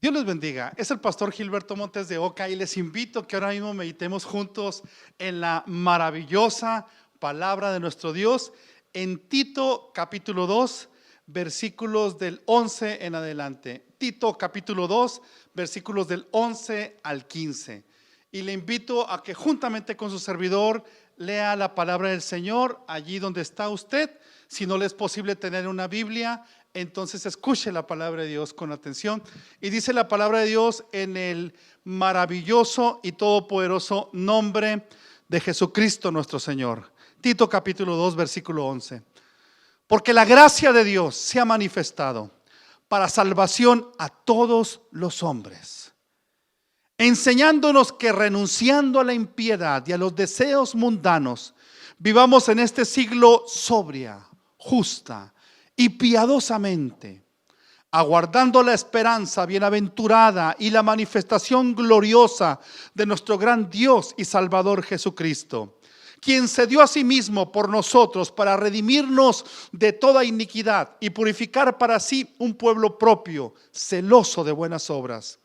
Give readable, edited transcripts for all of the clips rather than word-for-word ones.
Dios les bendiga. Es el pastor Gilberto Montes de Oca y les invito que ahora mismo meditemos juntos en la maravillosa palabra de nuestro Dios en Tito capítulo 2, versículos del 11 en adelante. Tito capítulo 2, versículos del 11 al 15. Y le invito a que juntamente con su servidor lea la palabra del Señor allí donde está usted. Si no le es posible tener una Biblia, entonces escuche la palabra de Dios con atención. Y dice la palabra de Dios en el maravilloso y todopoderoso nombre de Jesucristo nuestro Señor. Tito capítulo 2, versículo 11. Porque la gracia de Dios se ha manifestado para salvación a todos los hombres, enseñándonos que renunciando a la impiedad y a los deseos mundanos, vivamos en este siglo sobria, justa y piadosamente, aguardando la esperanza bienaventurada y la manifestación gloriosa de nuestro gran Dios y Salvador Jesucristo, quien se dio a sí mismo por nosotros para redimirnos de toda iniquidad y purificar para sí un pueblo propio, celoso de buenas obras.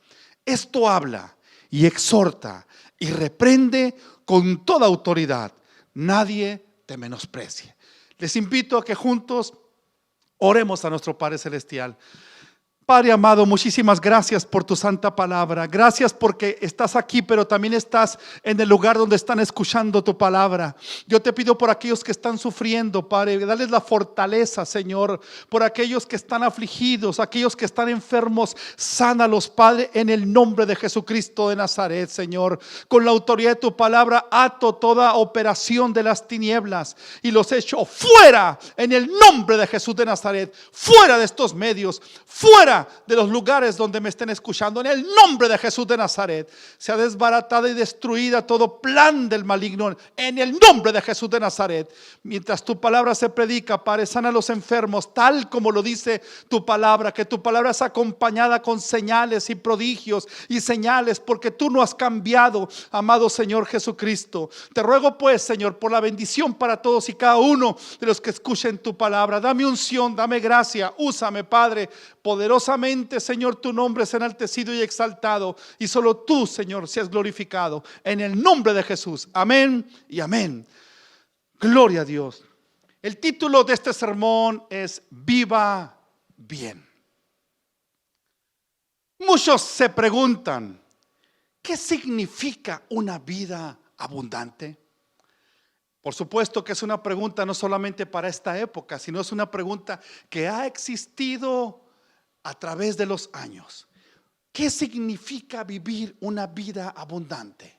Esto habla y exhorta y reprende con toda autoridad. Nadie te menosprecie. Les invito a que juntos oremos a nuestro Padre Celestial. Padre amado, muchísimas gracias por tu santa palabra. Gracias porque estás aquí, pero también estás en el lugar donde están escuchando tu palabra. Yo te pido por aquellos que están sufriendo, Padre, dales la fortaleza, Señor. Por aquellos que están afligidos, aquellos que están enfermos, sánalos, Padre, en el nombre de Jesucristo de Nazaret, Señor. Con la autoridad de tu palabra, ato toda operación de las tinieblas y los echo fuera en el nombre de Jesús de Nazaret. Fuera de estos medios, fuera de los lugares donde me estén escuchando, en el nombre de Jesús de Nazaret. Sea desbaratada y destruida todo plan del maligno en el nombre de Jesús de Nazaret. Mientras tu palabra se predica, Padre, sana a los enfermos tal como lo dice tu palabra, que tu palabra es acompañada con señales y prodigios y señales, porque tú no has cambiado, amado Señor Jesucristo. Te ruego pues, Señor, por la bendición para todos y cada uno de los que escuchen tu palabra. Dame unción, dame gracia, úsame, Padre, poderosamente, Señor, tu nombre es enaltecido y exaltado, y solo tú, Señor, seas glorificado en el nombre de Jesús. Amén y amén. Gloria a Dios. El título de este sermón es Viva bien. Muchos se preguntan, ¿qué significa una vida abundante? Por supuesto que es una pregunta no solamente para esta época, sino es una pregunta que ha existido a través de los años. ¿Qué significa vivir una vida abundante?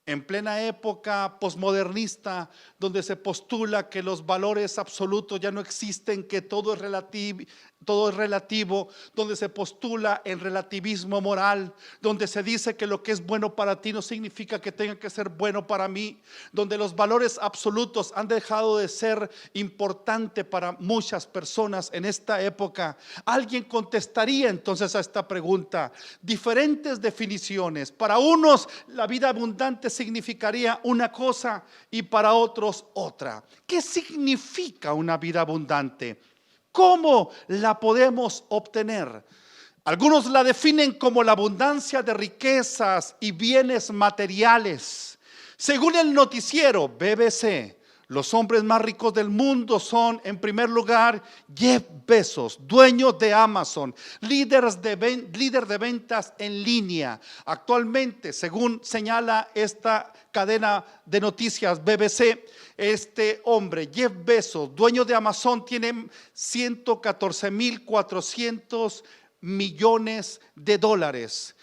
En plena época posmodernista, donde se postula que los valores absolutos ya no existen, que todo es relativo, donde se postula el relativismo moral, donde se dice que lo que es bueno para ti no significa que tenga que ser bueno para mí, donde los valores absolutos han dejado de ser importante para muchas personas en esta época. Alguien contestaría entonces a esta pregunta, diferentes definiciones. Para unos la vida abundante significaría una cosa y para otros otra. ¿Qué significa una vida abundante? ¿Cómo la podemos obtener? Algunos la definen como la abundancia de riquezas y bienes materiales. Según el noticiero BBC, los hombres más ricos del mundo son, en primer lugar, Jeff Bezos, dueño de Amazon, líder de ventas en línea. Actualmente, según señala esta cadena de noticias BBC, este hombre, Jeff Bezos, dueño de Amazon, tiene 114,400 millones de dólares.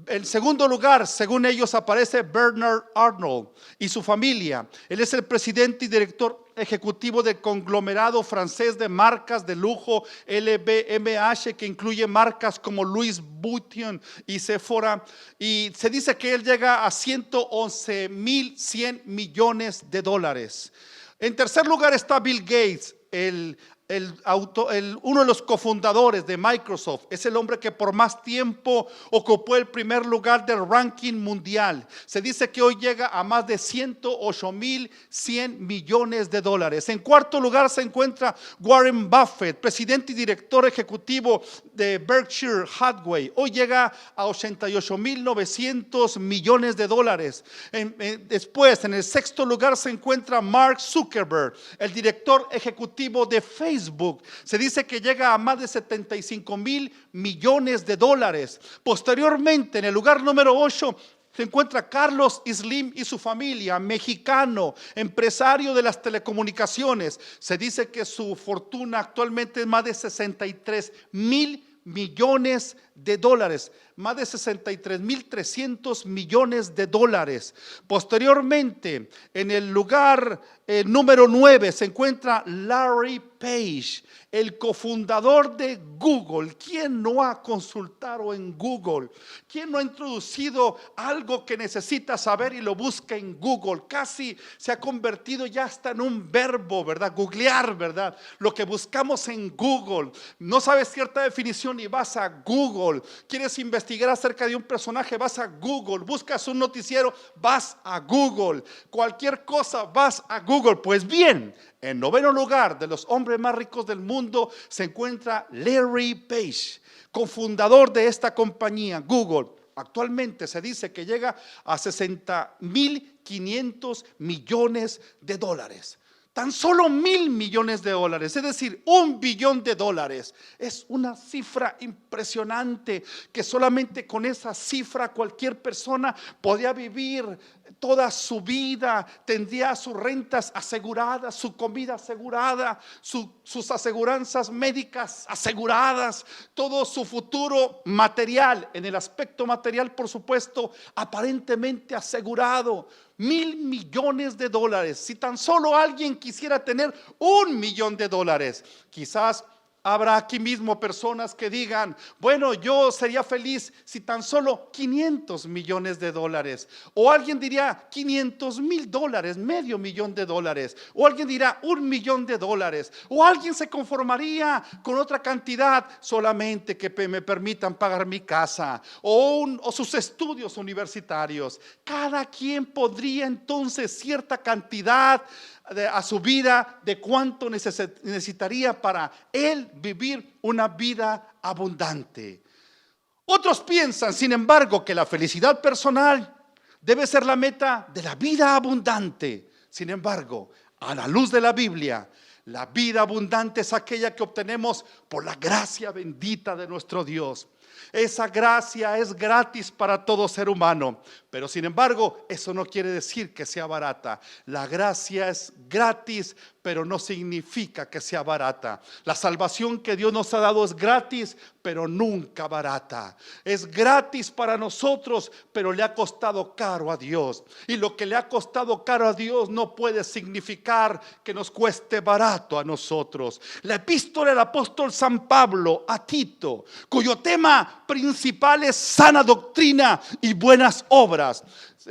En segundo lugar, según ellos, aparece Bernard Arnault y su familia. Él es el presidente y director ejecutivo del conglomerado francés de marcas de lujo LVMH, que incluye marcas como Louis Vuitton y Sephora, y se dice que él llega a 111,100 millones de dólares. En tercer lugar está Bill Gates, el uno de los cofundadores de Microsoft, es el hombre que por más tiempo ocupó el primer lugar del ranking mundial. Se dice que hoy llega a más de 108,100 millones de dólares. En cuarto lugar se encuentra Warren Buffett, presidente y director ejecutivo de Berkshire Hathaway. Hoy llega a 88,900 millones de dólares. Después, en el sexto lugar se encuentra Mark Zuckerberg, el director ejecutivo de Facebook. Se dice que llega a más de 75,000 millones de dólares. Posteriormente, en el lugar número 8 se encuentra Carlos Slim y su familia, mexicano, empresario de las telecomunicaciones. Se dice que su fortuna actualmente es más de 63,000 millones de dólares, más de 63,300 millones de dólares. Posteriormente, en el lugar número 9 se encuentra Larry Page, el cofundador de Google. ¿Quién no ha consultado en Google? ¿Quién no ha introducido algo que necesita saber y lo busca en Google? Casi se ha convertido ya hasta en un verbo, ¿verdad? Googlear, ¿verdad? Lo que buscamos en Google. No sabes cierta definición y vas a Google. ¿Quieres investigar acerca de un personaje? Vas a Google. Buscas un noticiero, vas a Google. Cualquier cosa, vas a Google. Pues bien, en noveno lugar de los hombres más ricos del mundo se encuentra Larry Page, cofundador de esta compañía, Google. Actualmente se dice que llega a 60,500 millones de dólares. Tan solo 1,000 millones de dólares, es decir, 1 billón de dólares. Es una cifra impresionante que solamente con esa cifra cualquier persona podía vivir toda su vida, tendría sus rentas aseguradas, su comida asegurada, sus aseguranzas médicas aseguradas, todo su futuro material, en el aspecto material por supuesto, aparentemente asegurado. 1,000 millones de dólares. Si tan solo alguien quisiera tener 1 millón de dólares, quizás habrá aquí mismo personas que digan, bueno, yo sería feliz si tan solo 500 millones de dólares. O alguien diría 500,000 dólares, medio millón de dólares. O alguien dirá 1 millón de dólares. O alguien se conformaría con otra cantidad, solamente que me permitan pagar mi casa o sus estudios universitarios. Cada quien podría entonces cierta cantidad a su vida de cuánto necesitaría para él vivir una vida abundante. Otros piensan, sin embargo, que la felicidad personal debe ser la meta de la vida abundante. Sin embargo, a la luz de la Biblia, la vida abundante es aquella que obtenemos por la gracia bendita de nuestro Dios. Esa gracia es gratis para todo ser humano, pero sin embargo, eso no quiere decir que sea barata. La gracia es gratis, pero no significa que sea barata. La salvación que Dios nos ha dado es gratis, pero nunca barata. Es gratis para nosotros, pero le ha costado caro a Dios. Y lo que le ha costado caro a Dios no puede significar que nos cueste barato a nosotros. La epístola del apóstol San Pablo a Tito, cuyo tema principal es sana doctrina y buenas obras.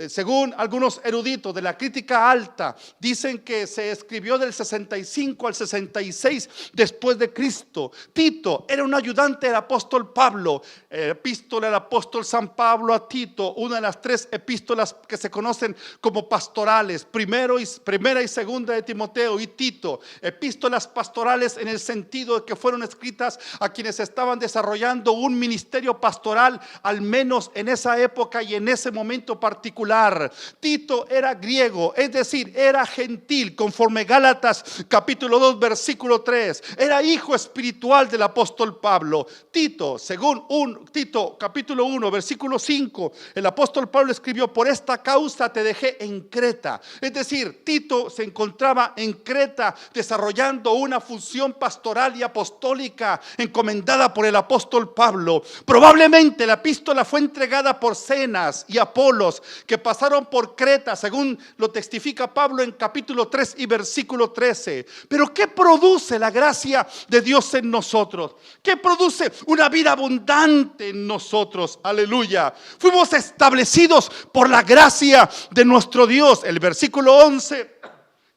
Según algunos eruditos de la crítica alta, dicen que se escribió del 65 al 66 después de Cristo. Tito era un ayudante del apóstol Pablo. Epístola del apóstol San Pablo a Tito, una de las 3 epístolas que se conocen como pastorales, primera y segunda de Timoteo y Tito. Epístolas pastorales en el sentido de que fueron escritas a quienes estaban desarrollando un ministerio pastoral, al menos en esa época y en ese momento particular. Tito era griego, es decir, era gentil, conforme Gálatas capítulo 2 versículo 3. Era hijo espiritual del apóstol Pablo. Tito, según Tito capítulo 1 versículo 5, el apóstol Pablo escribió: por esta causa te dejé en Creta. Es decir, Tito se encontraba en Creta desarrollando una función pastoral y apostólica encomendada por el apóstol Pablo. Probablemente la epístola fue entregada por Zenas y Apolos, que pasaron por Creta, según lo testifica Pablo en capítulo 3 y versículo 13. Pero ¿qué produce la gracia de Dios en nosotros? ¿Qué produce una vida abundante en nosotros? Aleluya. Fuimos establecidos por la gracia de nuestro Dios. El versículo 11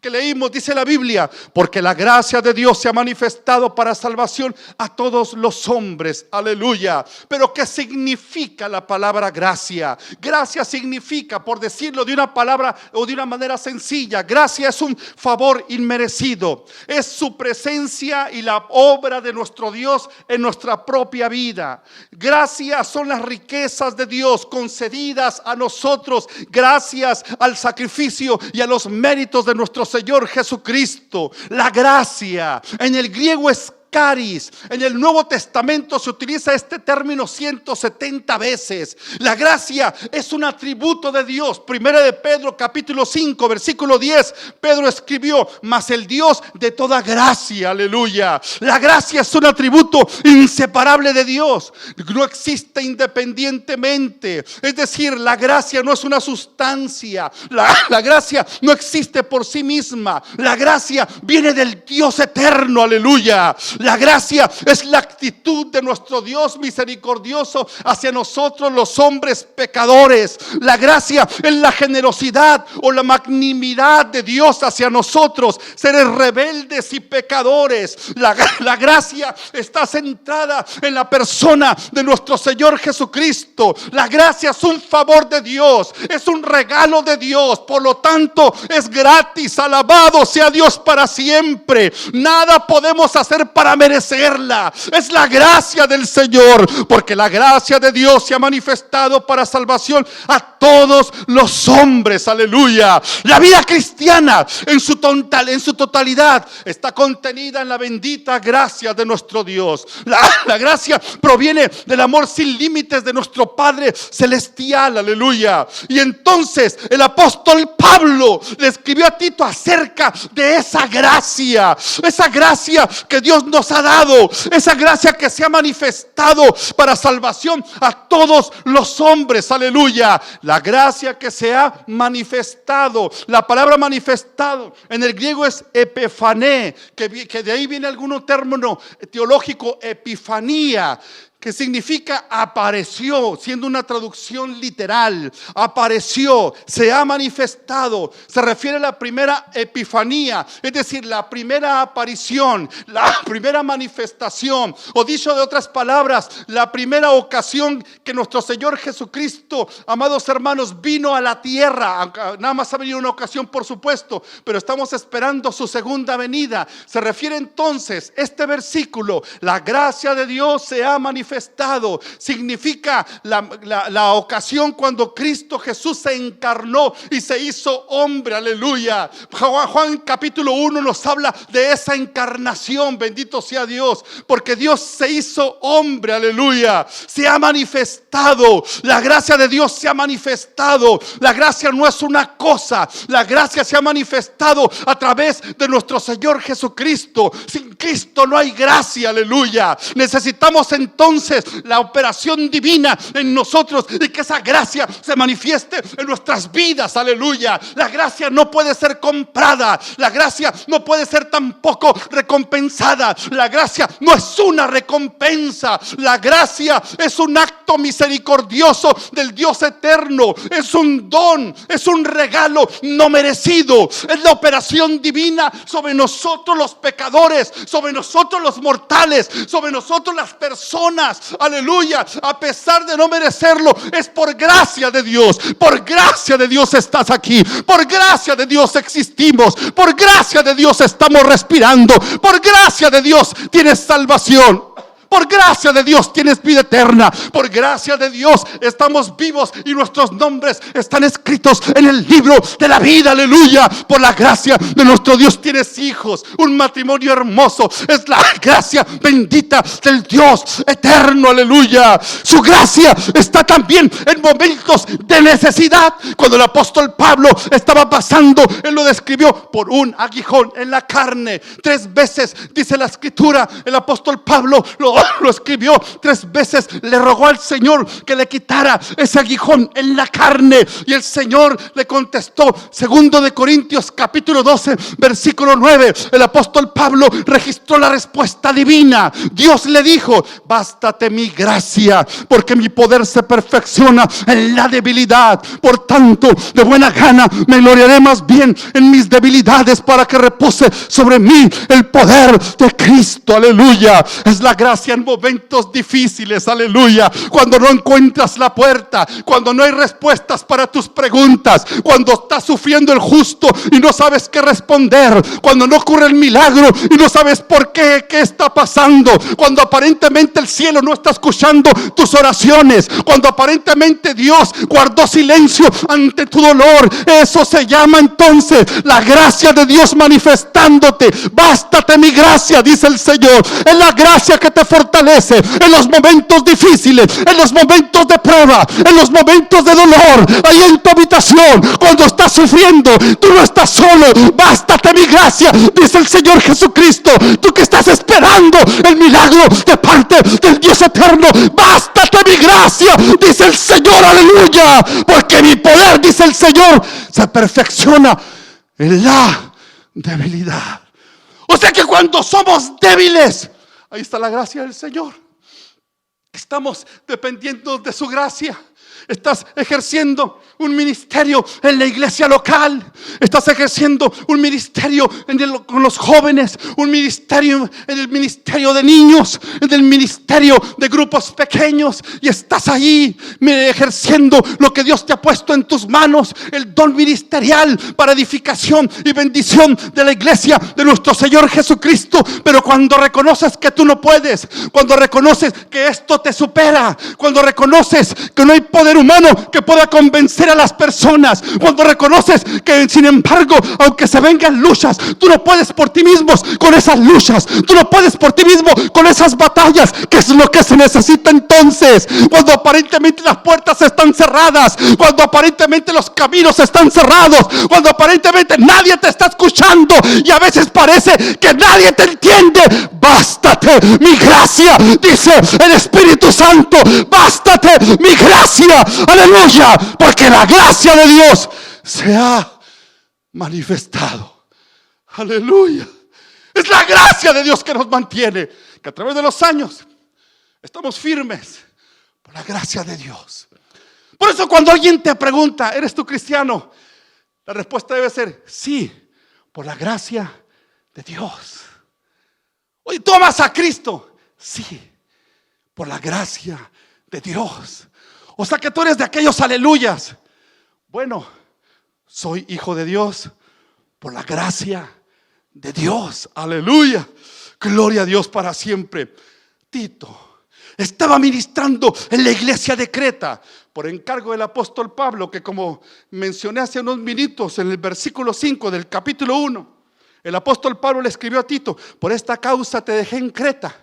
que leímos, dice la Biblia, porque la gracia de Dios se ha manifestado para salvación a todos los hombres. Aleluya. Pero ¿qué significa la palabra gracia? Gracia significa, por decirlo de una palabra o de una manera sencilla, gracia es un favor inmerecido. Es su presencia y la obra de nuestro Dios en nuestra propia vida. Gracia son las riquezas de Dios concedidas a nosotros gracias al sacrificio y a los méritos de nuestro Señor Jesucristo. La gracia en el griego es caris. En el Nuevo Testamento se utiliza este término 170 veces. La gracia es un atributo de Dios. Primera de Pedro capítulo 5 versículo 10, Pedro escribió: mas el Dios de toda gracia, aleluya. La gracia es un atributo inseparable de Dios. No existe independientemente. Es decir, la gracia no es una sustancia. La gracia no existe por sí misma. La gracia viene del Dios eterno, aleluya. La gracia es la actitud de nuestro Dios misericordioso hacia nosotros los hombres pecadores. La gracia es la generosidad o la magnanimidad de Dios hacia nosotros, seres rebeldes y pecadores. La gracia está centrada en la persona de nuestro Señor Jesucristo. La gracia es un favor de Dios, es un regalo de Dios, por lo tanto es gratis. Alabado sea Dios para siempre. Nada podemos hacer para merecerla. Es la gracia del Señor, porque la gracia de Dios se ha manifestado para salvación a todos los hombres. Aleluya. La vida cristiana en su totalidad está contenida en la bendita gracia de nuestro Dios. La gracia proviene del amor sin límites de nuestro Padre celestial. Aleluya. Y entonces el apóstol Pablo le escribió a Tito acerca de esa gracia que Dios nos ha dado, esa gracia que se ha manifestado para salvación a todos los hombres. Aleluya. La gracia que se ha manifestado. La palabra manifestado en el griego es epifané, que de ahí viene algún término teológico, epifanía, que significa apareció, siendo una traducción literal. Apareció, se ha manifestado. Se refiere a la primera epifanía, es decir, la primera aparición, la primera manifestación, o dicho de otras palabras, la primera ocasión que nuestro Señor Jesucristo, amados hermanos, vino a la tierra. Nada más ha venido una ocasión, por supuesto, pero estamos esperando su segunda venida. Se refiere entonces este versículo: la gracia de Dios se ha manifestado. Significa la ocasión cuando Cristo Jesús se encarnó y se hizo hombre. Aleluya. Juan capítulo 1 nos habla de esa encarnación. Bendito sea Dios, porque Dios se hizo hombre. Aleluya. Se ha manifestado. La gracia de Dios se ha manifestado. La gracia no es una cosa. La gracia se ha manifestado a través de nuestro Señor Jesucristo. Sin Cristo no hay gracia. Aleluya. Necesitamos entonces la operación divina en nosotros y que esa gracia se manifieste en nuestras vidas. Aleluya. La gracia no puede ser comprada. La gracia no puede ser tampoco recompensada. La gracia no es una recompensa. La gracia es un acto misericordioso del Dios eterno. Es un don, es un regalo no merecido. Es la operación divina sobre nosotros los pecadores, sobre nosotros los mortales, sobre nosotros las personas. Aleluya. A pesar de no merecerlo, es por gracia de Dios. Por gracia de Dios estás aquí. Por gracia de Dios existimos. Por gracia de Dios estamos respirando. Por gracia de Dios tienes salvación. Por gracia de Dios tienes vida eterna. Por gracia de Dios estamos vivos y nuestros nombres están escritos en el libro de la vida. Aleluya. Por la gracia de nuestro Dios tienes hijos, un matrimonio hermoso. Es la gracia bendita del Dios eterno. Aleluya. Su gracia está también en momentos de necesidad. Cuando el apóstol Pablo estaba pasando, él lo describió por un aguijón en la carne. 3 veces dice la escritura, el apóstol Pablo lo lo escribió 3 veces, le rogó al Señor que le quitara ese aguijón en la carne, y el Señor le contestó. Segundo de Corintios capítulo 12 versículo 9, el apóstol Pablo registró la respuesta divina. Dios le dijo: bástate mi gracia, porque mi poder se perfecciona en la debilidad. Por tanto, de buena gana me gloriaré más bien en mis debilidades, para que repose sobre mí el poder de Cristo. Aleluya. Es la gracia en momentos difíciles. Aleluya. Cuando no encuentras la puerta, cuando no hay respuestas para tus preguntas, cuando está sufriendo el justo y no sabes qué responder, cuando no ocurre el milagro y no sabes por qué está pasando, cuando aparentemente el cielo no está escuchando tus oraciones, cuando aparentemente Dios guardó silencio ante tu dolor, eso se llama entonces la gracia de Dios manifestándote. Bástate mi gracia, dice el Señor. Es la gracia que te fortalece en los momentos difíciles, en los momentos de prueba, en los momentos de dolor. Ahí en tu habitación, cuando estás sufriendo, tú no estás solo. Bástate mi gracia, dice el Señor Jesucristo. Tú que estás esperando el milagro de parte del Dios eterno, bástate mi gracia, dice el Señor. Aleluya. Porque mi poder, dice el Señor, se perfecciona en la debilidad. O sea que cuando somos débiles, ahí está la gracia del Señor. Estamos dependiendo de su gracia. Estás ejerciendo un ministerio en la iglesia local. Estás ejerciendo un ministerio con los jóvenes, un ministerio en el ministerio de niños, en el ministerio de grupos pequeños. Y estás ahí ejerciendo lo que Dios te ha puesto en tus manos, el don ministerial para edificación y bendición de la iglesia de nuestro Señor Jesucristo. Pero cuando reconoces que tú no puedes, cuando reconoces que esto te supera, cuando reconoces que no hay poder humano que pueda convencer a las personas, cuando reconoces que sin embargo, aunque se vengan luchas, tú no puedes por ti mismo con esas luchas, tú no puedes por ti mismo con esas batallas, que es lo que se necesita entonces. Cuando aparentemente las puertas están cerradas, cuando aparentemente los caminos están cerrados, cuando aparentemente nadie te está escuchando y a veces parece que nadie te entiende, bástate mi gracia, dice el Espíritu Santo. Bástate mi gracia, aleluya, porque la gracia de Dios se ha manifestado. Aleluya. Es la gracia de Dios que nos mantiene, que a través de los años estamos firmes por la gracia de Dios. Por eso cuando alguien te pregunta: ¿eres tú cristiano?, la respuesta debe ser sí, por la gracia de Dios. Oye, ¿tú amas a Cristo? Sí, por la gracia de Dios. O sea que tú eres de aquellos aleluyas. Bueno, soy hijo de Dios por la gracia de Dios. Aleluya. Gloria a Dios para siempre. Tito estaba ministrando en la iglesia de Creta por encargo del apóstol Pablo, que como mencioné hace unos minutos en el versículo 5 del capítulo 1, el apóstol Pablo le escribió a Tito: por esta causa te dejé en Creta,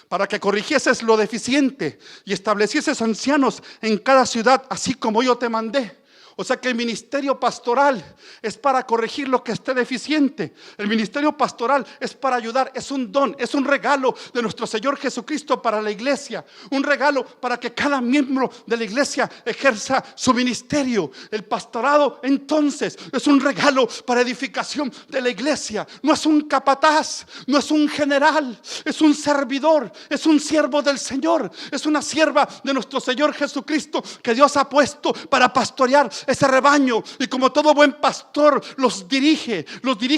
para que corrigieses lo deficiente y establecieses ancianos en cada ciudad, así como yo te mandé. O sea que el ministerio pastoral es para corregir lo que esté deficiente. El ministerio pastoral es para ayudar, es un don, es un regalo de nuestro Señor Jesucristo para la iglesia. Un regalo para que cada miembro de la iglesia ejerza su ministerio. El pastorado entonces es un regalo para edificación de la iglesia. No es un capataz, no es un general, es un servidor, es un siervo del Señor, es una sierva de nuestro Señor Jesucristo que Dios ha puesto para pastorear ese rebaño. Y como todo buen pastor los dirige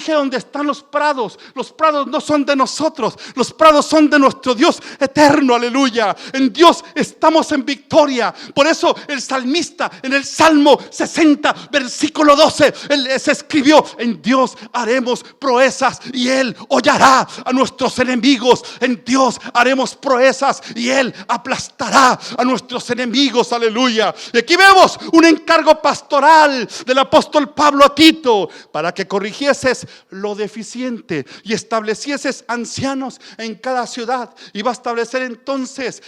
donde están los prados. Los prados no son de nosotros, los prados son de nuestro Dios eterno. Aleluya. En Dios estamos en victoria. Por eso el salmista en el Salmo 60 versículo 12 él se escribió: en Dios haremos proezas y Él hollará a nuestros enemigos. En Dios haremos proezas y Él aplastará a nuestros enemigos. Aleluya. Y aquí vemos un encargo pastoral pastoral del apóstol Pablo a Tito, para que corrigieses lo deficiente y establecieses ancianos en cada ciudad. Y va a establecer entonces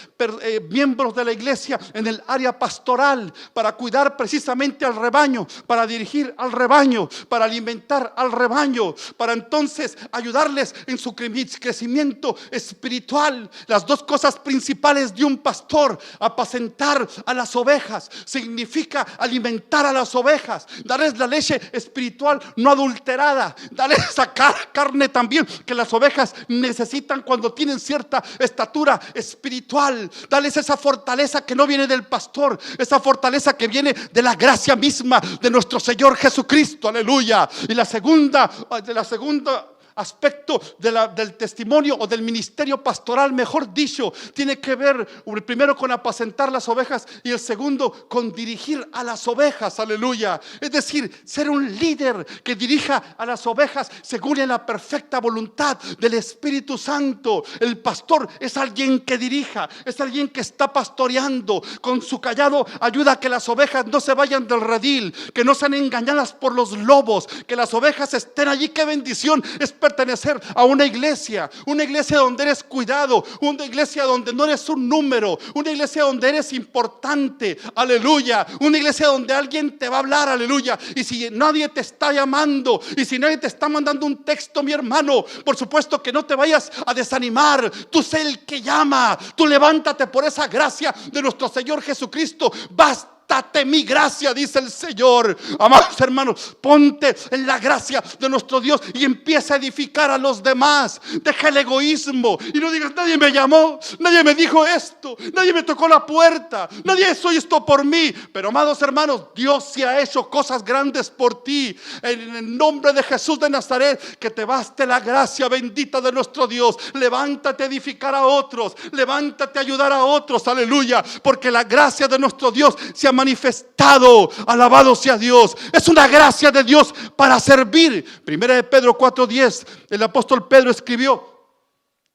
miembros de la iglesia en el área pastoral para cuidar precisamente al rebaño, para dirigir al rebaño, para alimentar al rebaño, para entonces ayudarles en su crecimiento espiritual. Las dos cosas principales de un pastor: apacentar a las ovejas, significa alimentar a las ovejas, darles la leche espiritual no adulterada, darles esa carne también que las ovejas necesitan cuando tienen cierta estatura espiritual, darles esa fortaleza que no viene del pastor, esa fortaleza que viene de la gracia misma de nuestro Señor Jesucristo, aleluya. Y la segunda aspecto del testimonio o del ministerio pastoral, mejor dicho, tiene que ver el primero con apacentar las ovejas y el segundo con dirigir a las ovejas, aleluya. Es decir, ser un líder que dirija a las ovejas según la perfecta voluntad del Espíritu Santo. El pastor es alguien que dirija, es alguien que está pastoreando. Con su callado ayuda a que las ovejas no se vayan del redil, que no sean engañadas por los lobos, que las ovejas estén allí. Qué bendición es pertenecer a una iglesia donde eres cuidado, una iglesia donde no eres un número, una iglesia donde eres importante, aleluya, una iglesia donde alguien te va a hablar, aleluya. Y si nadie te está llamando, y si nadie te está mandando un texto, mi hermano, por supuesto que no te vayas a desanimar. Tú sé el que llama, tú levántate por esa gracia de nuestro Señor Jesucristo. Basta. Date mi gracia, dice el Señor. Amados hermanos, ponte en la gracia de nuestro Dios y empieza a edificar a los demás. Deja el egoísmo y no digas: nadie me llamó, nadie me dijo esto, nadie me tocó la puerta, nadie hizo esto por mí. Pero amados hermanos, Dios sí ha hecho cosas grandes por ti. En el nombre de Jesús de Nazaret, que te baste la gracia bendita de nuestro Dios. Levántate a edificar a otros, levántate a ayudar a otros, aleluya, porque la gracia de nuestro Dios se ha manifestado. Alabado sea Dios. Es una gracia de Dios para servir. Primera de Pedro 4:10, el apóstol Pedro escribió: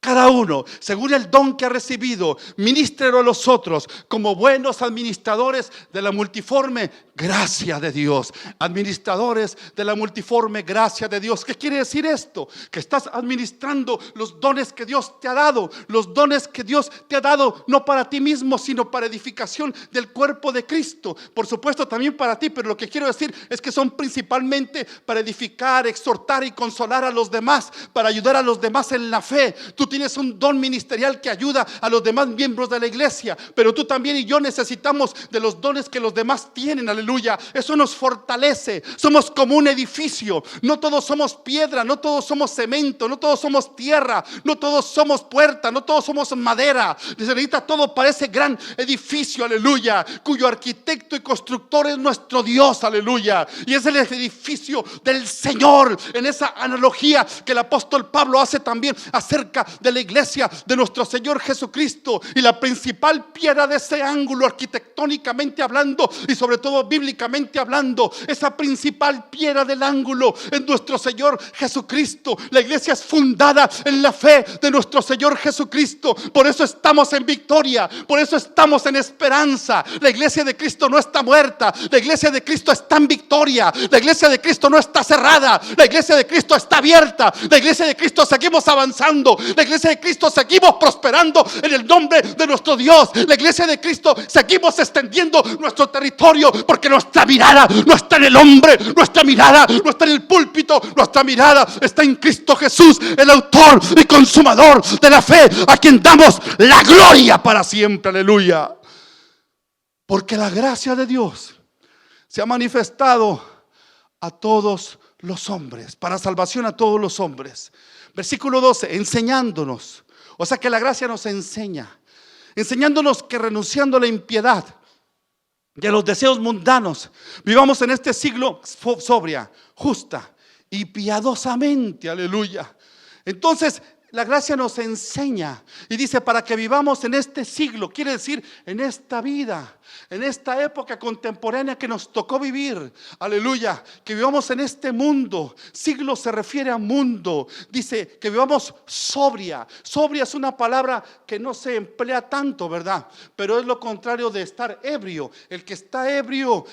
cada uno, según el don que ha recibido, ministrelo a los otros como buenos administradores de la multiforme gracia de Dios. Administradores de la multiforme gracia de Dios. ¿Qué quiere decir esto? Que estás administrando los dones que Dios te ha dado. Los dones que Dios te ha dado no para ti mismo, sino para edificación del cuerpo de Cristo. Por supuesto también para ti, pero lo que quiero decir es que son principalmente para edificar, exhortar y consolar a los demás, para ayudar a los demás en la fe. Tú tienes un don ministerial que ayuda a los demás miembros de la iglesia, pero tú también y yo necesitamos de los dones que los demás tienen, aleluya. Eso nos fortalece. Somos como un edificio. No todos somos piedra, no todos somos cemento, no todos somos tierra, no todos somos puerta, no todos somos madera. Necesita todo para ese gran edificio, aleluya, cuyo arquitecto y constructor es nuestro Dios, aleluya. Y es el edificio del Señor, en esa analogía que el apóstol Pablo hace también acerca de la iglesia de nuestro Señor Jesucristo. Y la principal piedra de ese ángulo, arquitectónicamente hablando y sobre todo bíblicamente hablando, esa principal piedra del ángulo es nuestro Señor Jesucristo. La iglesia es fundada en la fe de nuestro Señor Jesucristo. Por eso estamos en victoria, por eso estamos en esperanza. La iglesia de Cristo no está muerta, la iglesia de Cristo está en victoria. La iglesia de Cristo no está cerrada, la iglesia de Cristo está abierta. La iglesia de Cristo seguimos avanzando, la iglesia de Cristo seguimos prosperando en el nombre de nuestro Dios. La iglesia de Cristo seguimos extendiendo nuestro territorio, porque nuestra mirada no está en el hombre, nuestra mirada no está en el púlpito, nuestra mirada está en Cristo Jesús, el autor y consumador de la fe, a quien damos la gloria para siempre, aleluya. Porque la gracia de Dios se ha manifestado a todos los hombres, para salvación a todos los hombres. Versículo 12, enseñándonos. O sea que la gracia nos enseña, enseñándonos que renunciando a la impiedad y a los deseos mundanos, vivamos en este siglo sobria, justa y piadosamente, aleluya. Entonces la gracia nos enseña y dice: para que vivamos en este siglo, quiere decir en esta vida, en esta época contemporánea que nos tocó vivir, aleluya, que vivamos en este mundo. Siglo se refiere a mundo, dice que vivamos sobria. Sobria es una palabra que no se emplea tanto, ¿verdad? Pero es lo contrario de estar ebrio. El que está ebrio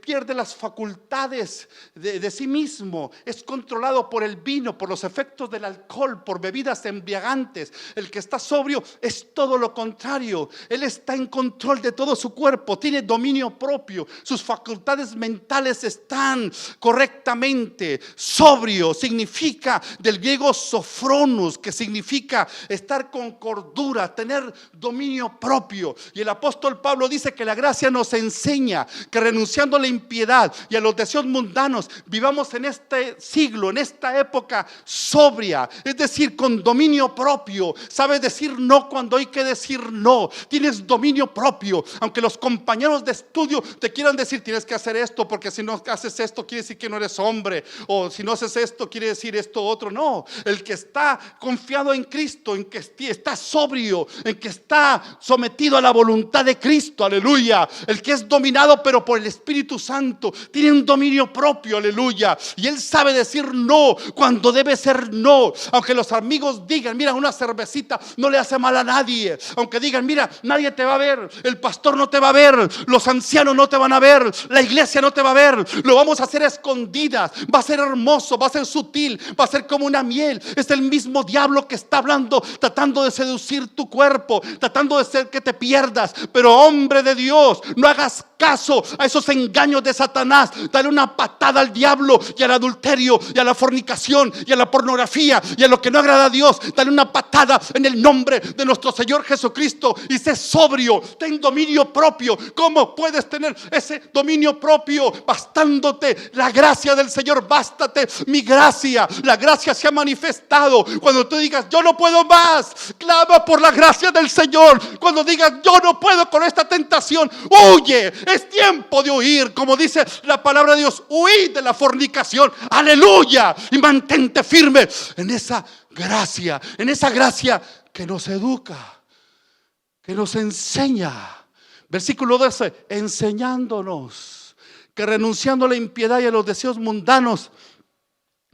pierde las facultades de sí mismo, es controlado por el vino, por los efectos del alcohol, por bebidas embriagantes. El que está sobrio es todo lo contrario, él está en control de todo su cuerpo, tiene dominio propio, sus facultades mentales están correctamente. Sobrio significa del griego sofronus, que significa estar con cordura, tener dominio propio. Y el apóstol Pablo dice que la gracia nos enseña que renunciando a la impiedad y a los deseos mundanos, vivamos en este siglo, en esta época sobria, es decir, con dominio propio. Sabes decir no cuando hay que decir no, tienes dominio propio. Aunque los compañeros de estudio te quieran decir tienes que hacer esto, porque si no haces esto quiere decir que no eres hombre, o si no haces esto quiere decir esto otro. No, el que está confiado en Cristo, en que está sobrio, en que está sometido a la voluntad de Cristo, aleluya, el que es dominado pero por el Espíritu Santo, tiene un dominio propio, aleluya, y él sabe decir no cuando debe ser no. Aunque los amigos digan mira, una cervecita no le hace mal a nadie, aunque digan mira, nadie te va a ver, el pastor no te va a ver, los ancianos no te van a ver, la iglesia no te va a ver, lo vamos a hacer a escondidas, va a ser hermoso, va a ser sutil, va a ser como una miel. Es el mismo diablo que está hablando, tratando de seducir tu cuerpo, tratando de hacer que te pierdas. Pero hombre de Dios, no hagas caso a esos engaños de Satanás. Dale una patada al diablo y al adulterio y a la fornicación y a la pornografía y a lo que no agrada a Dios. Dale una patada en el nombre de nuestro Señor Jesucristo y sé sobrio, ten dominio propio. ¿Cómo puedes tener ese dominio propio? Bastándote la gracia del Señor, bástate mi gracia. La gracia se ha manifestado. Cuando tú digas yo no puedo más, clama por la gracia del Señor. Cuando digas yo no puedo con esta tentación, huye. Es tiempo de huir, como dice la palabra de Dios, huid de la fornicación, aleluya, y mantente firme en esa gracia que nos educa, que nos enseña. Versículo 12, enseñándonos que renunciando a la impiedad y a los deseos mundanos,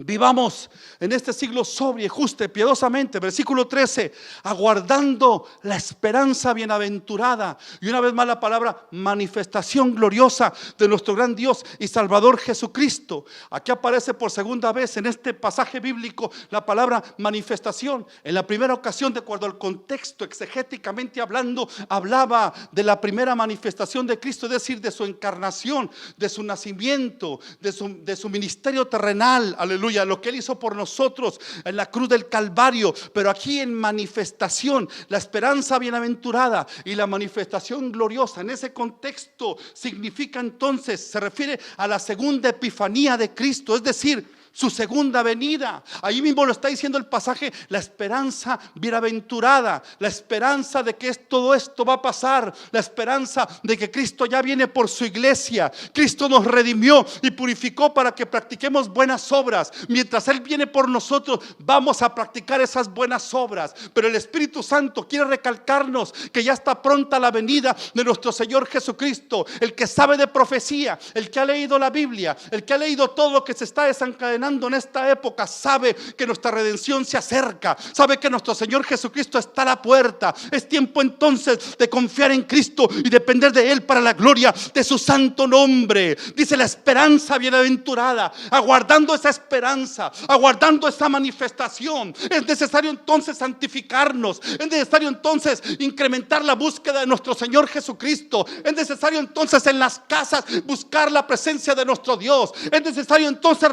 vivamos en este siglo sobrio, justo y piadosamente. Versículo 13, aguardando la esperanza bienaventurada. Y una vez más la palabra manifestación gloriosa de nuestro gran Dios y Salvador Jesucristo. Aquí aparece por segunda vez en este pasaje bíblico la palabra manifestación. En la primera ocasión, de acuerdo al contexto exegéticamente hablando, hablaba de la primera manifestación de Cristo, es decir, de su encarnación, de su nacimiento, de su ministerio terrenal, aleluya, lo que Él hizo por nosotros en la cruz del Calvario. Pero aquí en manifestación, la esperanza bienaventurada y la manifestación gloriosa, en ese contexto significa entonces, se refiere a la segunda epifanía de Cristo, es decir, su segunda venida. Ahí mismo lo está diciendo el pasaje, la esperanza bienaventurada, la esperanza de que todo esto va a pasar, la esperanza de que Cristo ya viene por su iglesia. Cristo nos redimió y purificó para que practiquemos buenas obras. Mientras Él viene por nosotros, vamos a practicar esas buenas obras. Pero el Espíritu Santo quiere recalcarnos que ya está pronta la venida de nuestro Señor Jesucristo. El que sabe de profecía, el que ha leído la Biblia, el que ha leído todo lo que se está desencadenando en esta época, sabe que nuestra redención se acerca, sabe que nuestro Señor Jesucristo está a la puerta. Es tiempo entonces de confiar en Cristo y depender de Él para la gloria de su santo nombre. Dice la esperanza bienaventurada, aguardando esa esperanza, aguardando esa manifestación. Es necesario entonces santificarnos, es necesario entonces incrementar la búsqueda de nuestro Señor Jesucristo, es necesario entonces en las casas buscar la presencia de nuestro Dios, es necesario entonces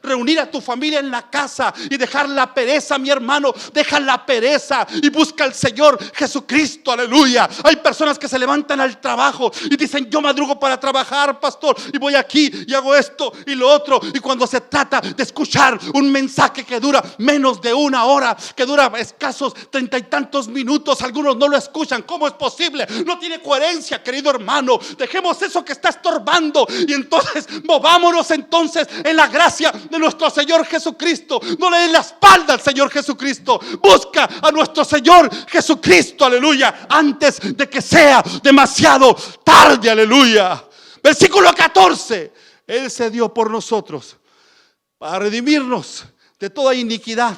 reunir a tu familia en la casa y dejar la pereza, mi hermano, deja la pereza y busca al Señor Jesucristo, aleluya. Hay personas que se levantan al trabajo y dicen yo madrugo para trabajar, pastor, y voy aquí y hago esto y lo otro, y cuando se trata de escuchar un mensaje que dura menos de una hora, que dura escasos 30 y tantos minutos, algunos no lo escuchan. ¿Cómo es posible? No tiene coherencia, querido hermano. Dejemos eso que está estorbando y entonces movámonos entonces en la gracia de nuestro Señor Jesucristo. No le des la espalda al Señor Jesucristo. Busca a nuestro Señor Jesucristo, aleluya, antes de que sea demasiado tarde, aleluya. Versículo 14. Él se dio por nosotros para redimirnos de toda iniquidad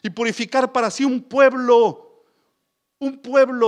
y purificar para sí un pueblo,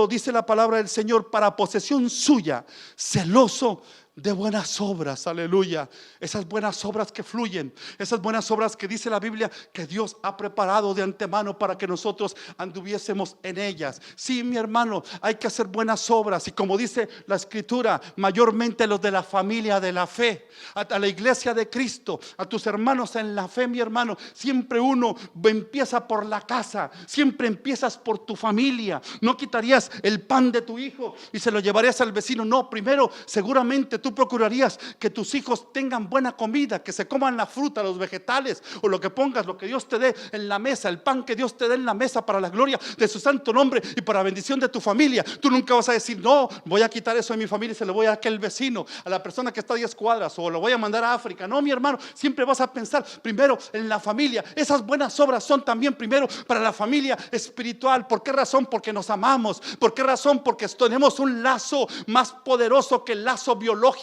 dice la palabra del Señor, para posesión suya, celoso de buenas obras, aleluya. Esas buenas obras que fluyen, esas buenas obras que dice la Biblia que Dios ha preparado de antemano para que nosotros anduviésemos en ellas. Sí, mi hermano, hay que hacer buenas obras, y como dice la Escritura, mayormente los de la familia de la fe, a la iglesia de Cristo, a tus hermanos en la fe, mi hermano. Siempre uno empieza por la casa, siempre empiezas por tu familia. No quitarías el pan de tu hijo y se lo llevarías al vecino. No, primero seguramente tú procurarías que tus hijos tengan buena comida, que se coman la fruta, los vegetales o lo que pongas, lo que Dios te dé en la mesa, el pan que Dios te dé en la mesa para la gloria de su santo nombre y para la bendición de tu familia. Tú nunca vas a decir, no, voy a quitar eso de mi familia y se lo voy a aquel vecino, a la persona que está a 10 cuadras, o lo voy a mandar a África. No, mi hermano, siempre vas a pensar primero en la familia. Esas buenas obras son también primero para la familia espiritual. ¿Por qué razón? Porque nos amamos. ¿Por qué razón? Porque tenemos un lazo más poderoso que el lazo biológico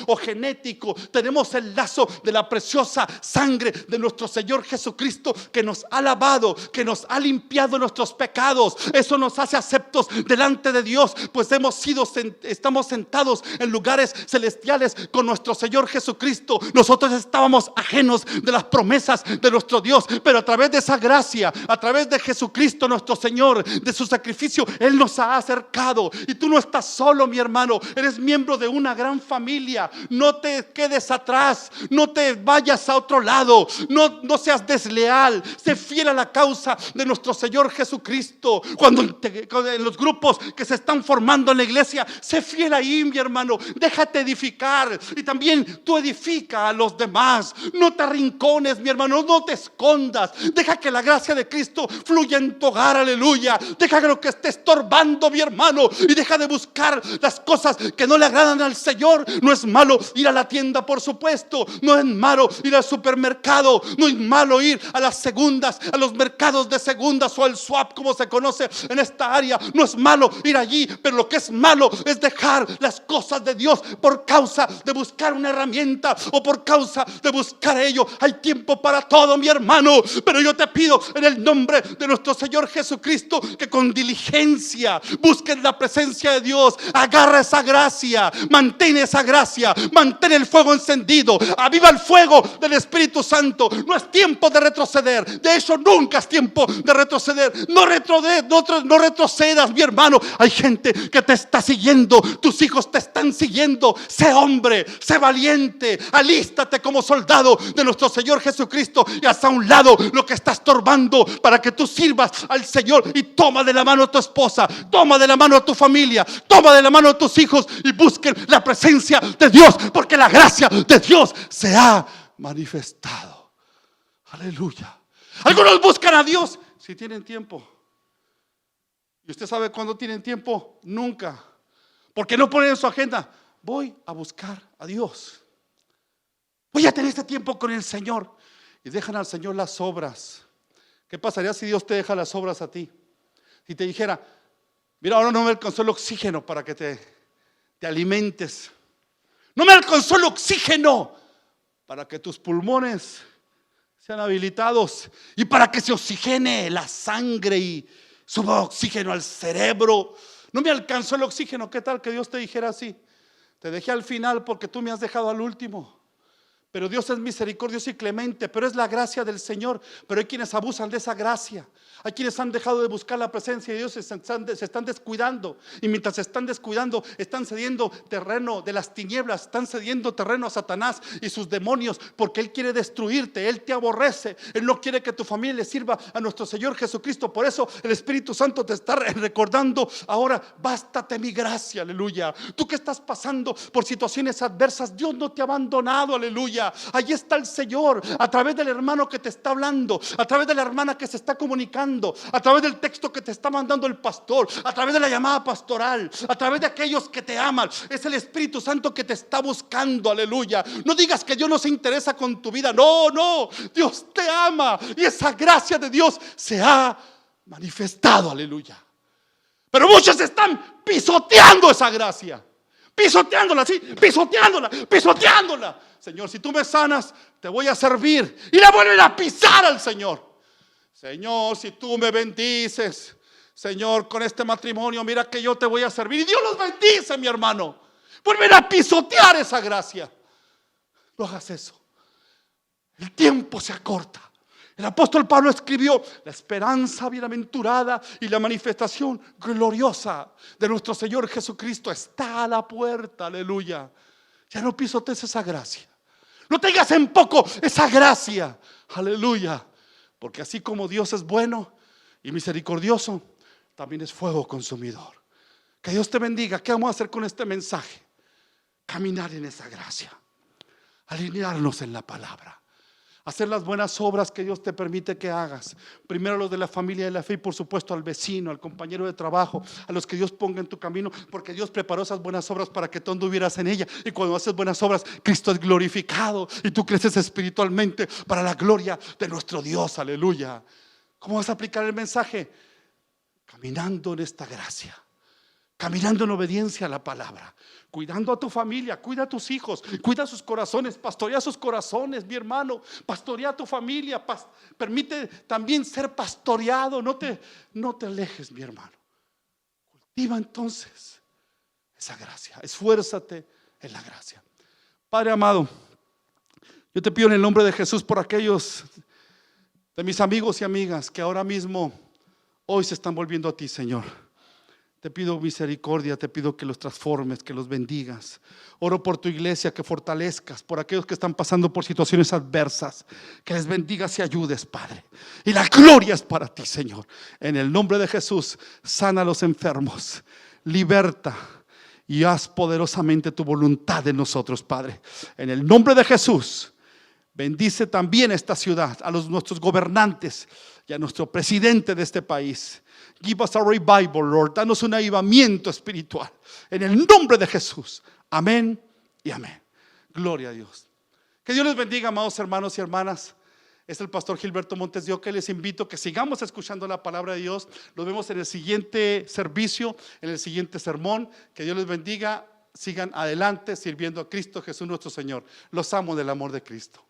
o genético. Tenemos el lazo de la preciosa sangre de nuestro Señor Jesucristo, que nos ha lavado, que nos ha limpiado nuestros pecados. Eso nos hace aceptos delante de Dios, pues estamos sentados en lugares celestiales con nuestro Señor Jesucristo. Nosotros estábamos ajenos de las promesas de nuestro Dios, pero a través de esa gracia, a través de Jesucristo nuestro Señor, de su sacrificio, Él nos ha acercado. Y tú no estás solo, mi hermano, eres miembro de una gran familia. No te quedes atrás, no te vayas a otro lado, no seas desleal, sé fiel a la causa de nuestro Señor Jesucristo. Cuando en los grupos que se están formando en la iglesia, sé fiel ahí, mi hermano, déjate edificar, y también tú edifica a los demás. No te arrincones, mi hermano, no te escondas, deja que la gracia de Cristo fluya en tu hogar, aleluya. Deja que lo que esté estorbando, mi hermano, y deja de buscar las cosas que no le agradan al Señor. No es malo ir a la tienda, por supuesto. No es malo ir al supermercado. No es malo ir a las segundas, a los mercados de segundas, o al swap, como se conoce en esta área. No es malo ir allí, pero lo que es malo es dejar las cosas de Dios por causa de buscar una herramienta, o por causa de buscar ello. Hay tiempo para todo, mi hermano, pero yo te pido en el nombre de nuestro Señor Jesucristo que con diligencia busques la presencia de Dios. Agarra esa gracia, mantén esa gracia, mantén el fuego encendido, aviva el fuego del Espíritu Santo. No es tiempo de retroceder, de hecho nunca es tiempo de retroceder. No retrocedas, mi hermano. Hay gente que te está siguiendo, tus hijos te están siguiendo. Sé hombre, sé valiente, alístate como soldado de nuestro Señor Jesucristo, y haz a un lado lo que está estorbando para que tú sirvas al Señor. Y toma de la mano a tu esposa, toma de la mano a tu familia, toma de la mano a tus hijos, y busquen la presencia de Dios, porque la gracia de Dios se ha manifestado. Aleluya. Algunos buscan a Dios si tienen tiempo. Y usted sabe cuándo tienen tiempo: nunca. Porque no ponen en su agenda: voy a buscar a Dios, voy a tener este tiempo con el Señor. Y dejan al Señor las obras. ¿Qué pasaría si Dios te deja las obras a ti? Si te dijera: mira, ahora no me alcanzó el oxígeno para que te alimentes, no me alcanzó el oxígeno para que tus pulmones sean habilitados y para que se oxigene la sangre y suba oxígeno al cerebro. No me alcanzó el oxígeno. ¿Qué tal que Dios te dijera así: te dejé al final porque tú me has dejado al último? Pero Dios es misericordioso y clemente, pero es la gracia del Señor. Pero hay quienes abusan de esa gracia. Hay quienes han dejado de buscar la presencia de Dios, se están descuidando. Y mientras se están descuidando, están cediendo terreno de las tinieblas, están cediendo terreno a Satanás y sus demonios, porque Él quiere destruirte, Él te aborrece. Él no quiere que tu familia le sirva a nuestro Señor Jesucristo. Por eso el Espíritu Santo te está recordando ahora: bástate mi gracia, aleluya. Tú que estás pasando por situaciones adversas, Dios no te ha abandonado, aleluya. aleluya. Allí está el Señor, a través del hermano que te está hablando, a través de la hermana que se está comunicando, a través del texto que te está mandando el pastor, a través de la llamada pastoral, a través de aquellos que te aman. Es el Espíritu Santo que te está buscando, aleluya. No digas que Dios no se interesa con tu vida. No, no, Dios te ama y esa gracia de Dios se ha manifestado, aleluya. Pero muchos están pisoteando esa gracia, pisoteándola, sí, pisoteándola. Señor, si tú me sanas, te voy a servir. Y la vuelven a pisar al Señor. Señor, si tú me bendices, Señor, con este matrimonio, mira que yo te voy a servir. Y Dios los bendice, mi hermano. Vuelven a pisotear esa gracia. No hagas eso. El tiempo se acorta. El apóstol Pablo escribió: la esperanza bienaventurada y la manifestación gloriosa de nuestro Señor Jesucristo está a la puerta, aleluya. Ya no pisotees esa gracia, no tengas en poco esa gracia, aleluya. Porque así como Dios es bueno y misericordioso, también es fuego consumidor. Que Dios te bendiga. ¿Qué vamos a hacer con este mensaje? Caminar en esa gracia, alinearnos en la palabra, hacer las buenas obras que Dios te permite que hagas. Primero los de la familia de la fe y por supuesto al vecino, al compañero de trabajo, a los que Dios ponga en tu camino, porque Dios preparó esas buenas obras para que tú anduvieras en ella. Y cuando haces buenas obras, Cristo es glorificado y tú creces espiritualmente para la gloria de nuestro Dios, aleluya. ¿Cómo vas a aplicar el mensaje? Caminando en esta gracia, caminando en obediencia a la palabra, cuidando a tu familia, cuida a tus hijos, cuida sus corazones, pastorea sus corazones, mi hermano, pastorea a tu familia, permite también ser pastoreado, no te alejes, mi hermano. Cultiva entonces esa gracia, esfuérzate en la gracia. Padre amado, yo te pido en el nombre de Jesús por aquellos de mis amigos y amigas que ahora mismo, hoy se están volviendo a ti, Señor. Te pido misericordia, te pido que los transformes, que los bendigas. Oro por tu iglesia, que fortalezcas, por aquellos que están pasando por situaciones adversas, que les bendigas y ayudes, Padre. Y la gloria es para ti, Señor. En el nombre de Jesús, sana a los enfermos, liberta y haz poderosamente tu voluntad en nosotros, Padre. En el nombre de Jesús, bendice también esta ciudad, a nuestros gobernantes y a nuestro presidente de este país. Give us a revival, Lord. Danos un avivamiento espiritual. En el nombre de Jesús. Amén y amén. Gloria a Dios. Que Dios les bendiga, amados hermanos y hermanas. Es el pastor Gilberto Montes de Oca. Les invito a que sigamos escuchando la palabra de Dios. Nos vemos en el siguiente servicio, en el siguiente sermón. Que Dios les bendiga. Sigan adelante sirviendo a Cristo Jesús nuestro Señor. Los amo del amor de Cristo.